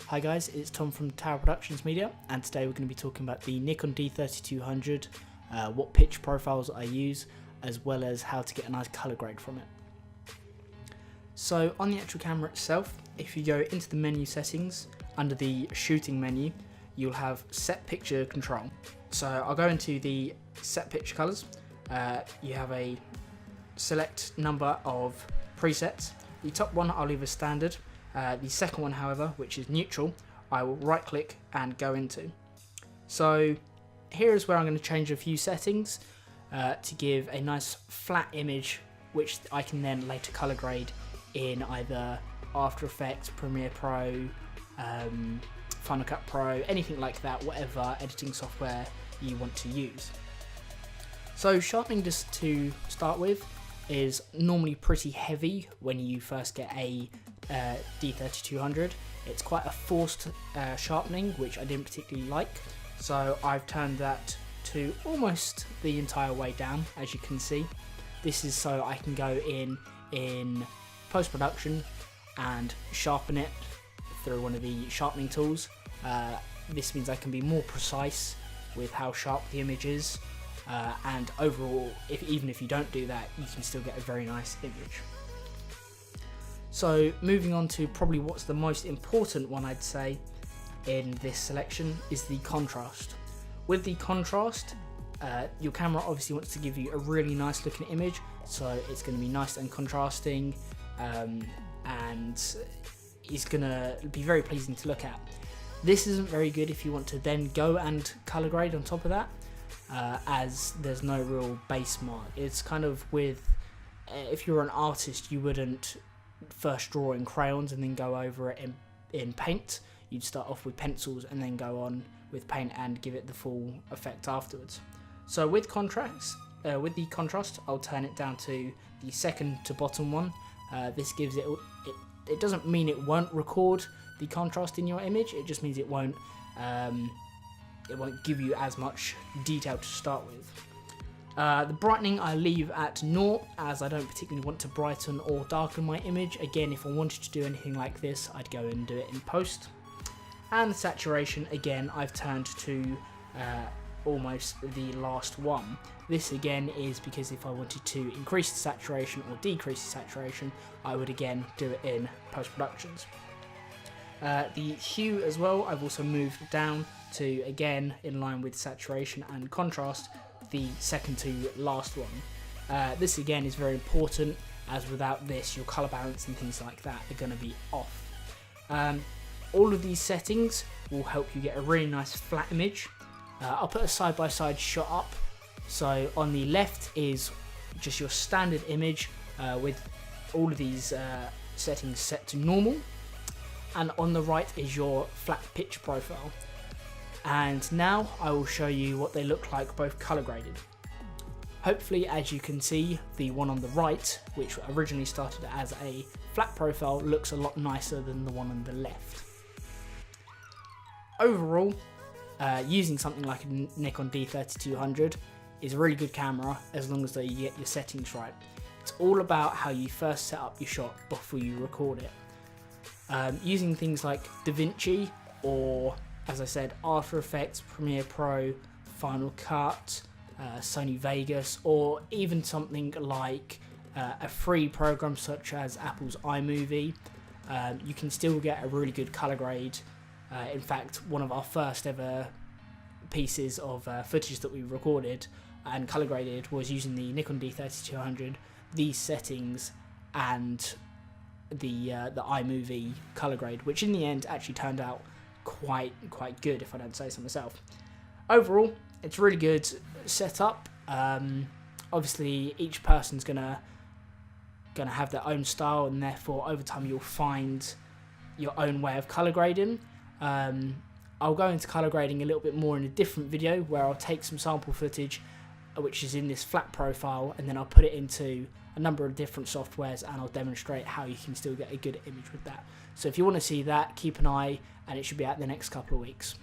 Hi guys, it's Tom from Tower Productions Media, and today we're going to be talking about the Nikon D3200, what pitch profiles I use, as well as how to get a nice colour grade from it. So on the actual camera itself, if you go into the menu settings, under the shooting menu, you'll have set picture control. So I'll go into the set picture colours. You have a select number of presets. The top one I'll leave as standard. The second one, however, which is neutral, I will right click and go into. So here is where I'm going to change a few settings to give a nice flat image, which I can then later color grade in either After Effects, Premiere Pro, Final Cut Pro, anything like that, whatever editing software you want to use. So sharpening, just to start with, is normally pretty heavy when you first get a D3200. It's quite a forced sharpening, which I didn't particularly like, so I've turned that to almost the entire way down. As you can see, this is so I can go in post-production and sharpen it through one of the sharpening tools. This means I can be more precise with how sharp the image is, and overall, even if you don't do that, you can still get a very nice image. So moving on to probably what's the most important one, I'd say, in this selection is the contrast. With the contrast, your camera obviously wants to give you a really nice looking image, so it's going to be nice and contrasting, and it's going to be very pleasing to look at. This isn't very good if you want to then go and color grade on top of that, as there's no real base mark. It's kind of with, if you're an artist, you wouldn't first draw in crayons and then go over it in paint. You'd start off with pencils and then go on with paint and give it the full effect afterwards. So with the contrast, I'll turn it down to the second to bottom one. This gives it doesn't mean it won't record the contrast in your image, it just means it won't give you as much detail to start with. The brightening I leave at 0, as I don't particularly want to brighten or darken my image. Again, if I wanted to do anything like this, I'd go and do it in post. And the saturation, again, I've turned to almost the last one. This again is because if I wanted to increase the saturation or decrease the saturation, I would again do it in post-productions. The hue as well, I've also moved down to, again, in line with saturation and contrast, the second to last one. This again is very important, as without this your color balance and things like that are going to be off. All of these settings will help you get a really nice flat image. I'll put a side-by-side shot up. So on the left is just your standard image with all of these settings set to normal, and on the right is your flat pitch profile. And now I will show you what they look like both color graded. Hopefully, as you can see, the one on the right, which originally started as a flat profile, looks a lot nicer than the one on the left. Overall, using something like a Nikon D3200 is a really good camera as long as you get your settings right. It's all about how you first set up your shot before you record it. Using things like DaVinci or, as I said, After Effects, Premiere Pro, Final Cut, Sony Vegas, or even something like a free program such as Apple's iMovie, you can still get a really good color grade. In fact, one of our first ever pieces of footage that we recorded and color graded was using the Nikon D3200, these settings, and the iMovie color grade, which in the end actually turned out quite good, if I don't say so myself. Overall, it's really good setup. Obviously, each person's gonna have their own style, and therefore over time you'll find your own way of color grading. I'll go into color grading a little bit more in a different video, where I'll take some sample footage which is in this flat profile, and then I'll put it into a number of different softwares, and I'll demonstrate how you can still get a good image with that. So if you want to see that, keep an eye, and it should be out the next couple of weeks.